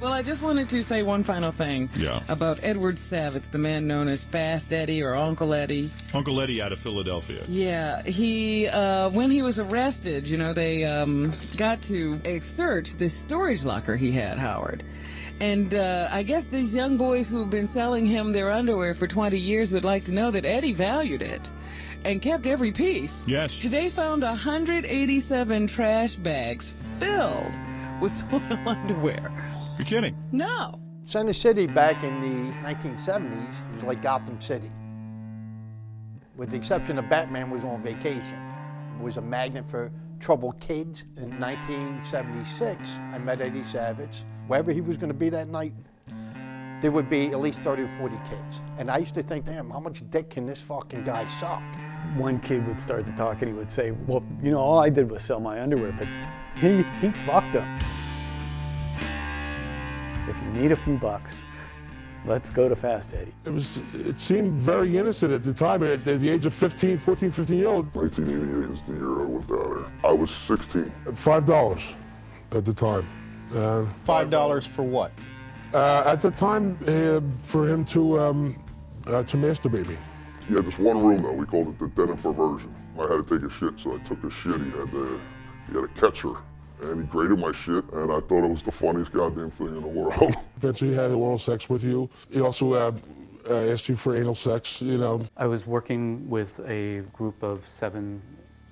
Well, I just wanted to say one final thing about Edward Savitz, the man known as Fast Eddie or Uncle Eddie. Uncle Eddie out of Philadelphia. Yeah, he, when he was arrested, you know, they got to search this storage locker he had, Howard. And I guess these young boys who've been selling him their underwear for 20 years would like to know that Eddie valued it and kept every piece. Yes. They found 187 trash bags filled with soiled underwear. You're kidding? No. Center City back in the 1970s was like Gotham City. With the exception of Batman was on vacation. It was a magnet for troubled kids. In 1976, I met Eddie Savitz. Wherever he was going to be that night, there would be at least 30 or 40 kids. And I used to think, damn, how much dick can this fucking guy suck? One kid would start to talk and he would say, well, you know, all I did was sell my underwear, but he fucked them. If you need a few bucks, let's go to Fast Eddie. It seemed very innocent at the time. At the age of 15 year old. 1988 is the year I went down there. I was 16. $5 at the time. $5 for what? At the time, for him to masturbate me. He had this one room though, we called it the den of perversion. I had to take a shit, so I took a shit. He had a catcher, and he graded my shit, and I thought it was the funniest goddamn thing in the world. Eventually he had oral sex with you. He also asked you for anal sex, you know. I was working with a group of 7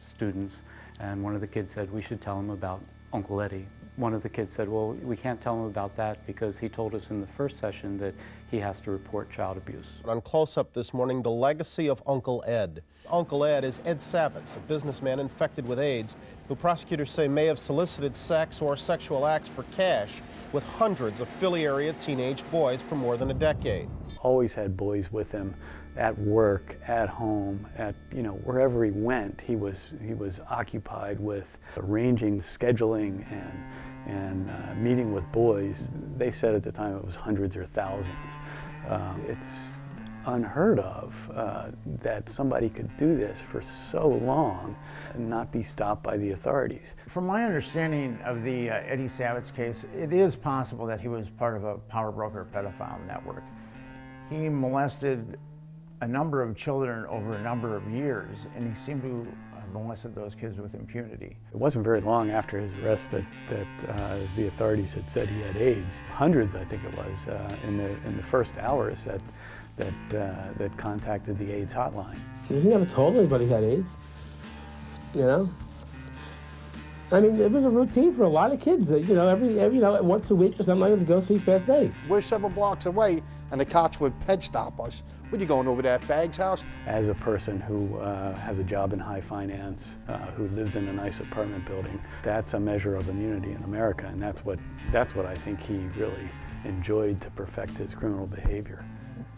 students, and one of the kids said, we should tell him about Uncle Eddie. One of the kids said, well, we can't tell him about that because he told us in the first session that he has to report child abuse. On Close-Up this morning, the legacy of Uncle Ed. Uncle Ed is Ed Savitz, a businessman infected with AIDS, who prosecutors say may have solicited sex or sexual acts for cash with hundreds of Philly area teenage boys for more than a decade. Always had boys with him at work, at home, at, you know, wherever he went, he was occupied with arranging, scheduling, and meeting with boys. They said at the time it was hundreds or thousands. It's unheard of that somebody could do this for so long and not be stopped by the authorities. From my understanding of the Eddie Savitz case, it is possible that he was part of a power broker pedophile network. He molested a number of children over a number of years, and he seemed to have molested those kids with impunity. It wasn't very long after his arrest that the authorities had said he had AIDS. Hundreds, I think it was, in the first hours that contacted the AIDS hotline. He never told anybody he had AIDS, you know? I mean, it was a routine for a lot of kids. You know, every once a week or something like that to go see Fast Eddie. We're several blocks away, and the cops would ped stop us. What are you going over there at Fag's house? As a person who has a job in high finance, who lives in a nice apartment building, that's a measure of immunity in America, and that's what I think he really enjoyed to perfect his criminal behavior.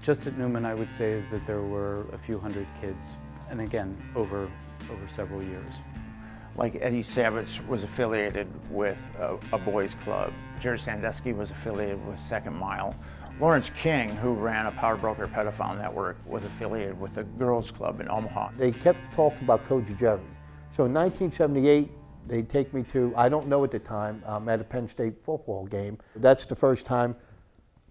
Just at Newman, I would say that there were a few hundred kids, and again, over several years. Like Eddie Savitz was affiliated with a boys club. Jerry Sandusky was affiliated with Second Mile. Lawrence King, who ran a power broker pedophile network, was affiliated with a girls club in Omaha. They kept talking about Coach Jerry. So in 1978, they take me to, I don't know at the time, at a Penn State football game. That's the first time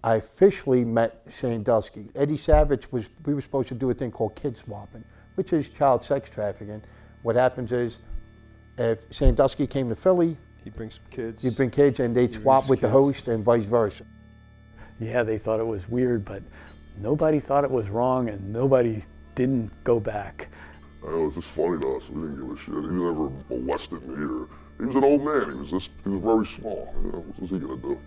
I officially met Sandusky. Eddie Savitz we were supposed to do a thing called kid swapping, which is child sex trafficking. What happens is, if Sandusky came to Philly, He'd bring some kids. He'd bring kids and they'd swap with the host and vice versa. Yeah, they thought it was weird, but nobody thought it was wrong and nobody didn't go back. It was just funny to us. We didn't give a shit. He never molested me or he was an old man. He was very small. You know, what was he gonna do?